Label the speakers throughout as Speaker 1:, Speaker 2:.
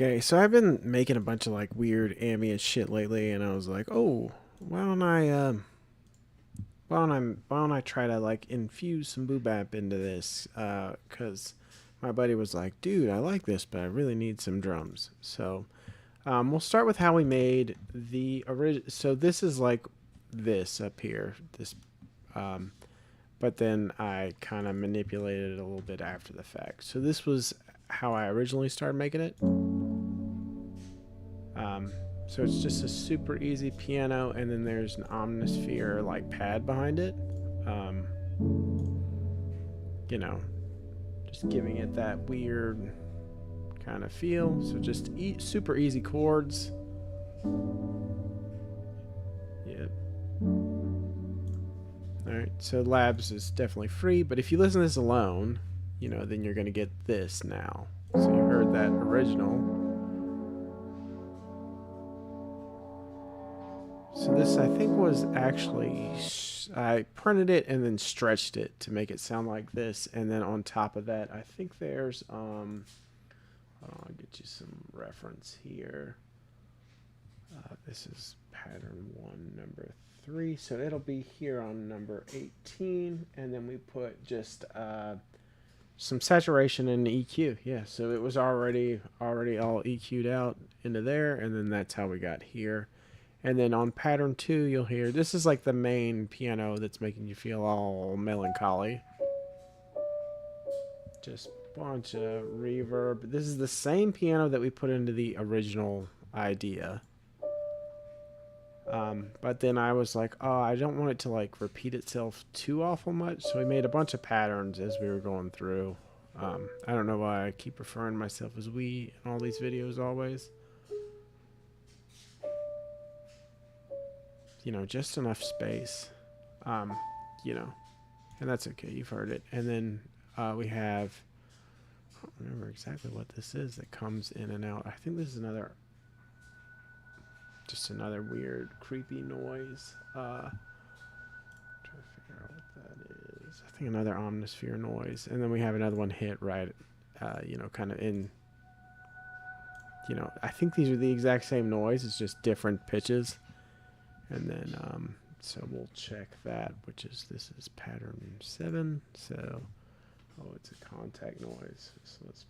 Speaker 1: Okay, so I've been making a bunch of like weird ambient shit lately, and I was like, oh, why don't I, why don't I try to like infuse some boobap into this? Cause my buddy was like, dude, I like this, but I really need some drums. So, we'll start with how we made the original. So this is like this up here, this, um, but then I kind of manipulated it a little bit after the fact. So this was how I originally started making it. Um, so it's just a super easy piano, and then there's an Omnisphere like pad behind it. Um, you know, just giving it that weird kind of feel. So just super easy chords. Yep. Alright, so Labs is definitely free, but if you listen to this alone, you know, then you're going to get this now. So you heard that original. So this, I think, was actually, I printed it and then stretched it to make it sound like this. And then on top of that, I think there's, hold on, I'll get you some reference here. This is pattern 1, number 3. So it'll be here on number 18. And then we put just some saturation and EQ. Yeah, so it was already all EQ'd out into there. And then that's how we got here. And then on pattern 2, you'll hear, this is like the main piano that's making you feel all melancholy. Just a bunch of reverb. This is the same piano that we put into the original idea. But then I was like, oh, I don't want it to like repeat itself too awful much. So we made a bunch of patterns as we were going through. I don't know why I keep referring to myself as we in all these videos always. You know, just enough space, you know, and that's okay. You've heard it. And then we have, I don't remember exactly what this is that comes in and out. I think this is another, just another weird, creepy noise. Trying to figure out what that is. I think another Omnisphere noise. And then we have another one hit right, you know, kind of in, you know, I think these are the exact same noise. It's just different pitches. And then, so we'll check that, which is, this is pattern 7. So, oh, it's a contact noise. So let's,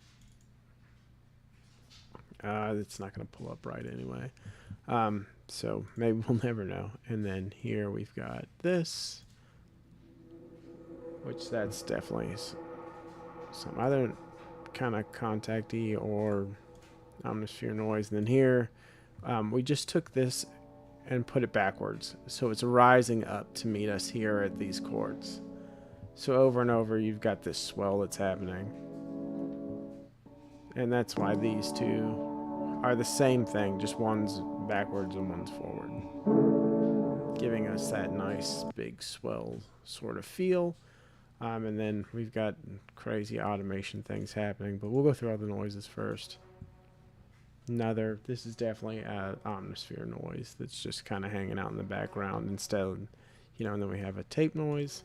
Speaker 1: it's not going to pull up right anyway. So maybe we'll never know. And then here we've got this, which that's definitely some other kind of contacty or Omnisphere noise. And then here, we just took this and put it backwards, so it's rising up to meet us here at these chords. So over and over you've got this swell that's happening, and that's why these two are the same thing, just one's backwards and one's forward, giving us that nice big swell sort of feel. And then we've got crazy automation things happening, but we'll go through all the noises first. This is definitely an Omnisphere noise that's just kind of hanging out in the background instead of, you know, and then we have a tape noise.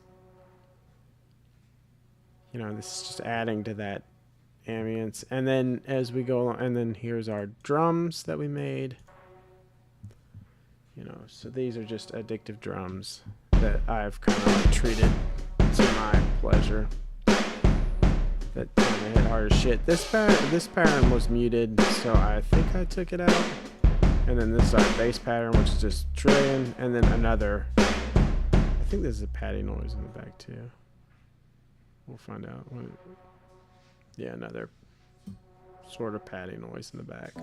Speaker 1: You know, this is just adding to that ambience. And then as we go along, and then here's our drums that we made. You know, so these are just addictive drums that I've kind of treated to my pleasure. That kind of hit hard as shit. This pattern was muted, so I think I took it out. And then this is our bass pattern, which is just trillion, and then another. I think there's a patty noise in the back too. We'll find out. Yeah, another sort of patty noise in the back.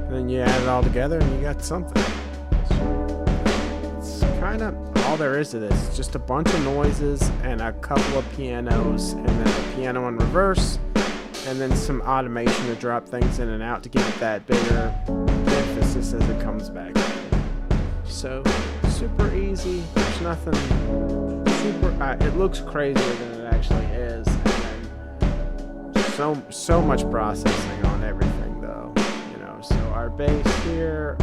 Speaker 1: And then you add it all together, and you got something. It's kind of all there is to this. It's just a bunch of noises and a couple of pianos, and then a piano in reverse, and then some automation to drop things in and out to give it that bigger emphasis as it comes back. So super easy. There's nothing super. It looks crazier than it actually is, and then so much processing on everything though. You know, so our bass here,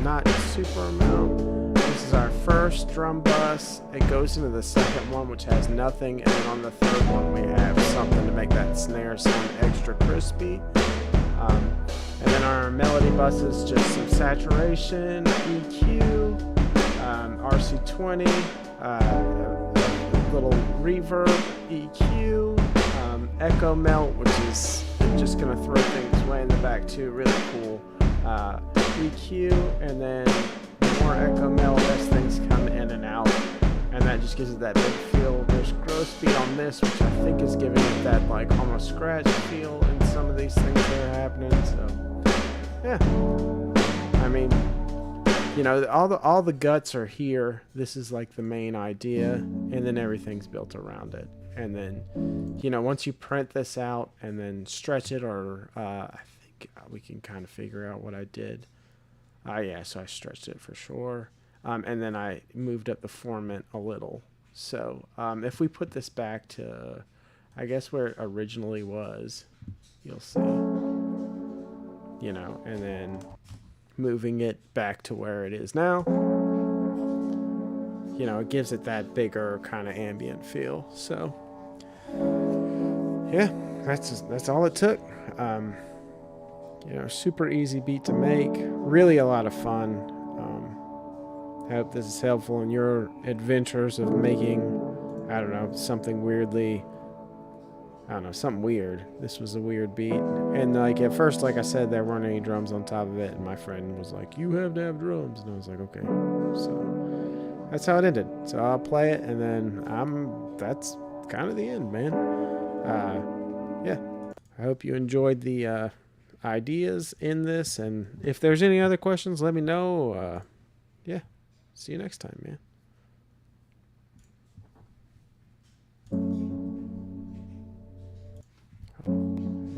Speaker 1: not super amount. This is our first. first drum bus, it goes into the second one, which has nothing, and then on the third one we have something to make that snare sound extra crispy. And then our melody buses, just some saturation, EQ, RC20, little reverb, EQ, echo melt, which is just gonna throw things way in the back too, really cool. EQ, and then more echo melt as things come in and out, and that just gives it that big feel. There's growth speed on this, which I think is giving it that like almost scratch feel in some of these things that are happening. So yeah, I mean, you know, all the guts are here. This is like the main idea, and then everything's built around it. And then, you know, once you print this out and then stretch it, or I think we can kind of figure out what I did. Yeah, so I stretched it for sure. And then I moved up the formant a little. So if we put this back to, I guess, where it originally was, you'll see, you know, and then moving it back to where it is now, you know, it gives it that bigger kind of ambient feel. So yeah, that's all it took. You know, super easy beat to make, really a lot of fun. I hope this is helpful in your adventures of making, I don't know, something weirdly, I don't know, something weird. This was a weird beat. And like at first, like I said, there weren't any drums on top of it, and my friend was like, "You have to have drums." And I was like, "Okay." So that's how it ended. So I'll play it, and then that's kind of the end, man. Yeah. I hope you enjoyed the ideas in this, and if there's any other questions, let me know. Yeah. See you next time, man.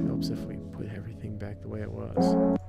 Speaker 1: Helps if we put everything back the way it was.